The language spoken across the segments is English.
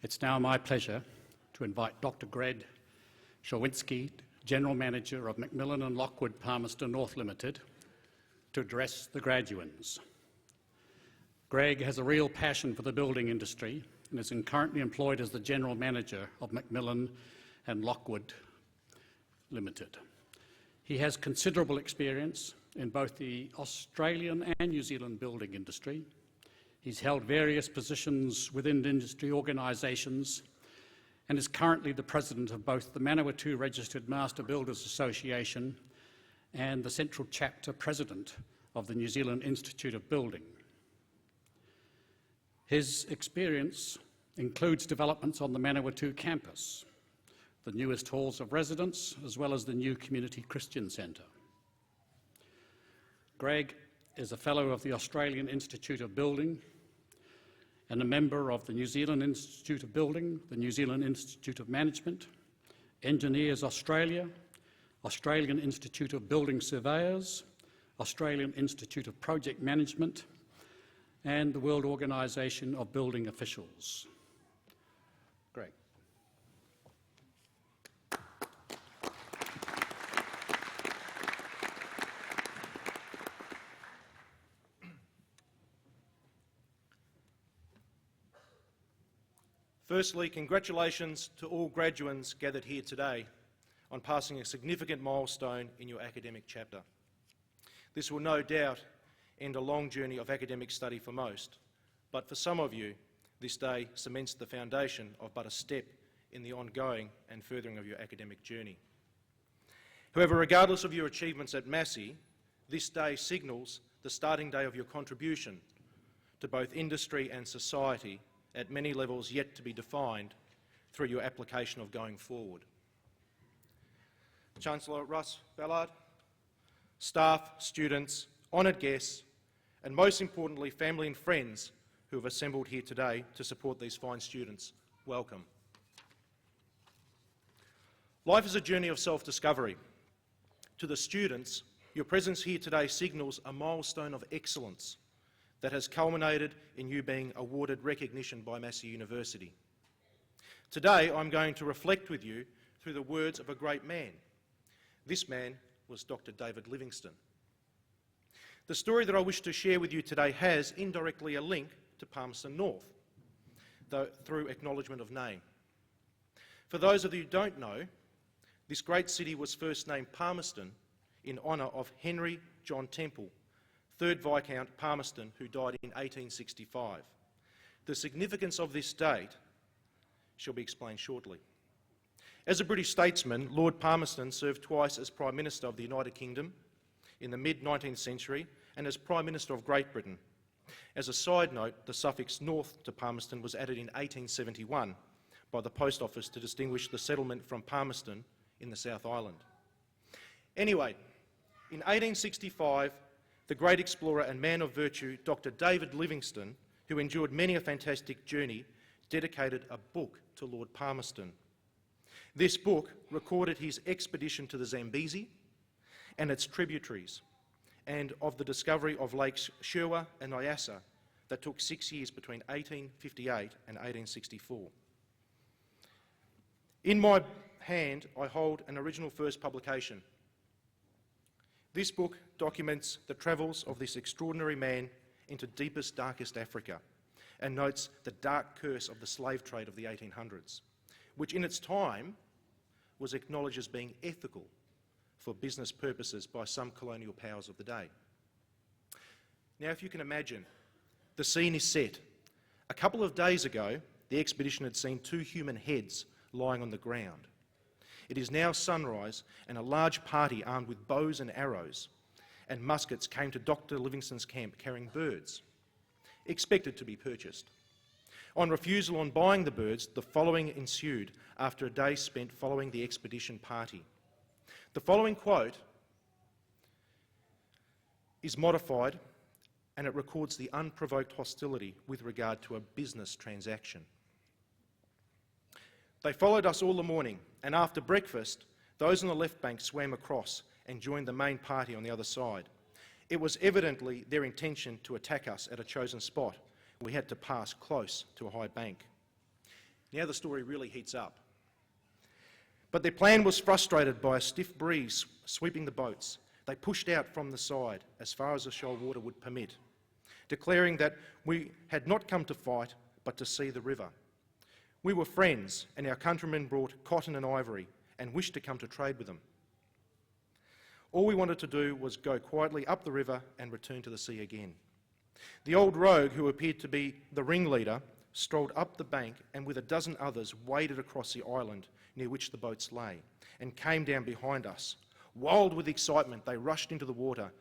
It's now my pleasure to invite Dr. Gregory Chawynski, General Manager of Macmillan and Lockwood Palmerston North Limited, to address the graduands. Greg has a real passion for the building industry and is currently employed as the General Manager of Macmillan and Lockwood Limited. He has considerable experience in both the Australian and New Zealand building industry. He's held various positions within industry organisations and is currently the President of both the Manawatu Registered Master Builders Association and the Central Chapter President of the New Zealand Institute of Building. His experience includes developments on the Manawatu campus, the newest halls of residence, as well as the new Community Christian Centre. Greg is a Fellow of the Australian Institute of Building and a member of the New Zealand Institute of Building, the New Zealand Institute of Management, Engineers Australia, Australian Institute of Building Surveyors, Australian Institute of Project Management, and the World Organisation of Building Officials. Greg. Firstly, congratulations to all graduands gathered here today on passing a significant milestone in your academic chapter. This will no doubt end a long journey of academic study for most, but for some of you, this day cements the foundation of but a step in the ongoing and furthering of your academic journey. However, regardless of your achievements at Massey, this day signals the starting day of your contribution to both industry and society at many levels yet to be defined through your application of going forward. Chancellor Russ Ballard, staff, students, honoured guests, and most importantly, family and friends who have assembled here today to support these fine students, welcome. Life is a journey of self-discovery. To the students, your presence here today signals a milestone of excellence that has culminated in you being awarded recognition by Massey University. Today, I'm going to reflect with you through the words of a great man. This man was Dr. David Livingstone. The story that I wish to share with you today has indirectly a link to Palmerston North, though through acknowledgement of name. For those of you who don't know, this great city was first named Palmerston in honour of Henry John Temple, 3rd Viscount Palmerston, who died in 1865. The significance of this date shall be explained shortly. As a British statesman, Lord Palmerston served twice as Prime Minister of the United Kingdom in the mid-19th century and as Prime Minister of Great Britain. As a side note, the suffix north to Palmerston was added in 1871 by the Post Office to distinguish the settlement from Palmerston in the South Island. Anyway, in 1865, the great explorer and man of virtue, Dr. David Livingstone, who endured many a fantastic journey, dedicated a book to Lord Palmerston. This book recorded his expedition to the Zambezi and its tributaries, and of the discovery of Lakes Sherwa and Nyassa that took 6 years between 1858 and 1864. In my hand, I hold an original first publication. This book documents the travels of this extraordinary man into deepest, darkest Africa and notes the dark curse of the slave trade of the 1800s, which in its time was acknowledged as being ethical for business purposes by some colonial powers of the day. Now, if you can imagine, the scene is set. A couple of days ago, the expedition had seen 2 human heads lying on the ground. It is now sunrise, and a large party armed with bows and arrows and muskets came to Dr. Livingstone's camp carrying birds, expected to be purchased. On refusal on buying the birds, the following ensued after a day spent following the expedition party. The following quote is modified, and it records the unprovoked hostility with regard to a business transaction. They followed us all the morning, and after breakfast, those on the left bank swam across and joined the main party on the other side. It was evidently their intention to attack us at a chosen spot. We had to pass close to a high bank. Now the story really heats up. But their plan was frustrated by a stiff breeze sweeping the boats. They pushed out from the side as far as the shoal water would permit, declaring that we had not come to fight, but to see the river. We were friends, and our countrymen brought cotton and ivory and wished to come to trade with them. All we wanted to do was go quietly up the river and return to the sea again. The old rogue, who appeared to be the ringleader, strolled up the bank and with a dozen others waded across the island near which the boats lay and came down behind us. Wild with excitement, they rushed into the water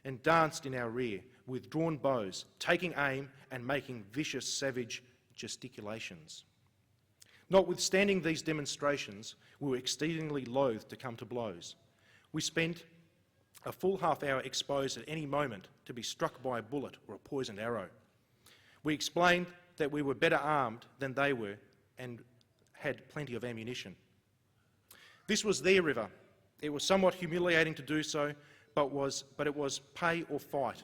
and danced in our rear with drawn bows, taking aim and making vicious, savage gesticulations. Notwithstanding these demonstrations, we were exceedingly loath to come to blows. We spent a full half hour exposed at any moment to be struck by a bullet or a poisoned arrow. We explained that we were better armed than they were and had plenty of ammunition. This was their river. It was somewhat humiliating to do so, but it was pay or fight.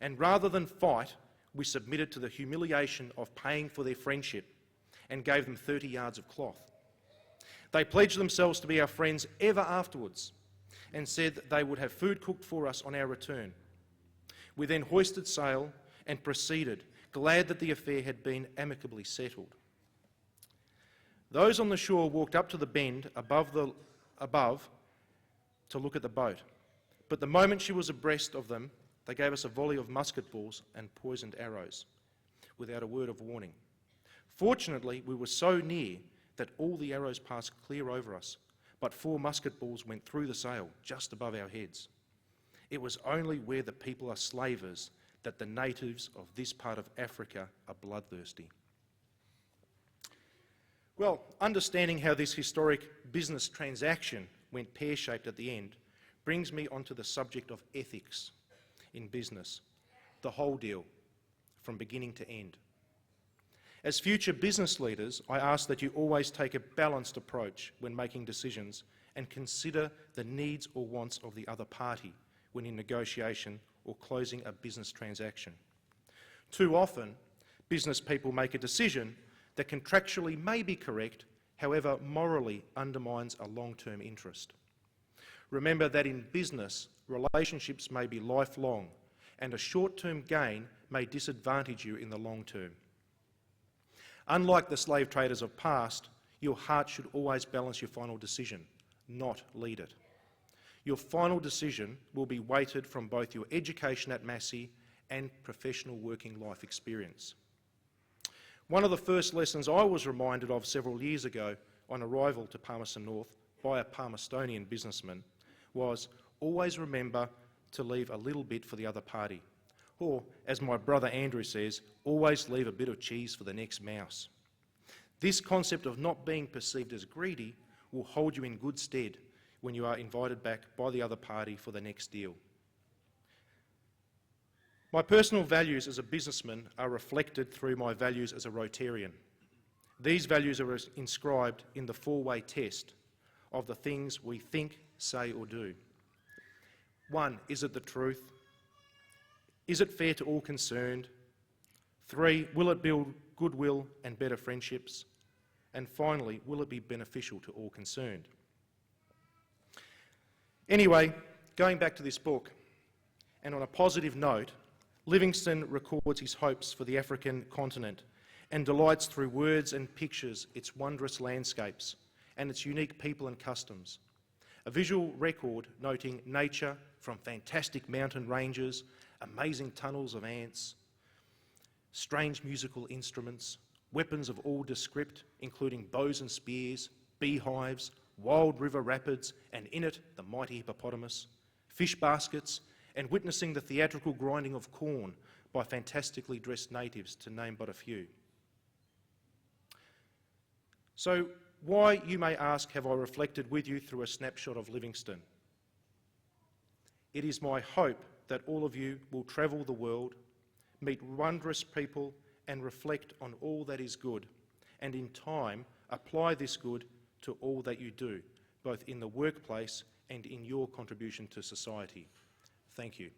And rather than fight, we submitted to the humiliation of paying for their friendship and gave them 30 yards of cloth. They pledged themselves to be our friends ever afterwards and said that they would have food cooked for us on our return. We then hoisted sail and proceeded, glad that the affair had been amicably settled. Those on the shore walked up to the bend above to look at the boat, but the moment she was abreast of them, they gave us a volley of musket balls and poisoned arrows, without a word of warning. Fortunately, we were so near that all the arrows passed clear over us, but 4 musket balls went through the sail, just above our heads. It was only where the people are slavers that the natives of this part of Africa are bloodthirsty. Well, understanding how this historic business transaction went pear-shaped at the end brings me onto the subject of ethics in business, the whole deal, from beginning to end. As future business leaders, I ask that you always take a balanced approach when making decisions and consider the needs or wants of the other party when in negotiation or closing a business transaction. Too often, business people make a decision that contractually may be correct, however morally undermines a long-term interest. Remember that in business, relationships may be lifelong, and a short-term gain may disadvantage you in the long term. Unlike the slave traders of past, your heart should always balance your final decision, not lead it. Your final decision will be weighted from both your education at Massey and professional working life experience. One of the first lessons I was reminded of several years ago on arrival to Palmerston North by a Palmerstonian businessman was always remember to leave a little bit for the other party. Or, as my brother Andrew says, always leave a bit of cheese for the next mouse. This concept of not being perceived as greedy will hold you in good stead when you are invited back by the other party for the next deal. My personal values as a businessman are reflected through my values as a Rotarian. These values are inscribed in the 4-way test of the things we think, say or do. 1, is it the truth? Is it fair to all concerned? 3, will it build goodwill and better friendships? And finally, will it be beneficial to all concerned? Anyway, going back to this book, and on a positive note, Livingstone records his hopes for the African continent and delights through words and pictures its wondrous landscapes and its unique people and customs. A visual record noting nature from fantastic mountain ranges, amazing tunnels of ants, strange musical instruments, weapons of all descript, including bows and spears, beehives, wild river rapids, and in it the mighty hippopotamus, fish baskets, and witnessing the theatrical grinding of corn by fantastically dressed natives, to name but a few. So why, you may ask, have I reflected with you through a snapshot of Livingstone? It is my hope that all of you will travel the world, meet wondrous people, and reflect on all that is good, and in time apply this good to all that you do, both in the workplace and in your contribution to society. Thank you.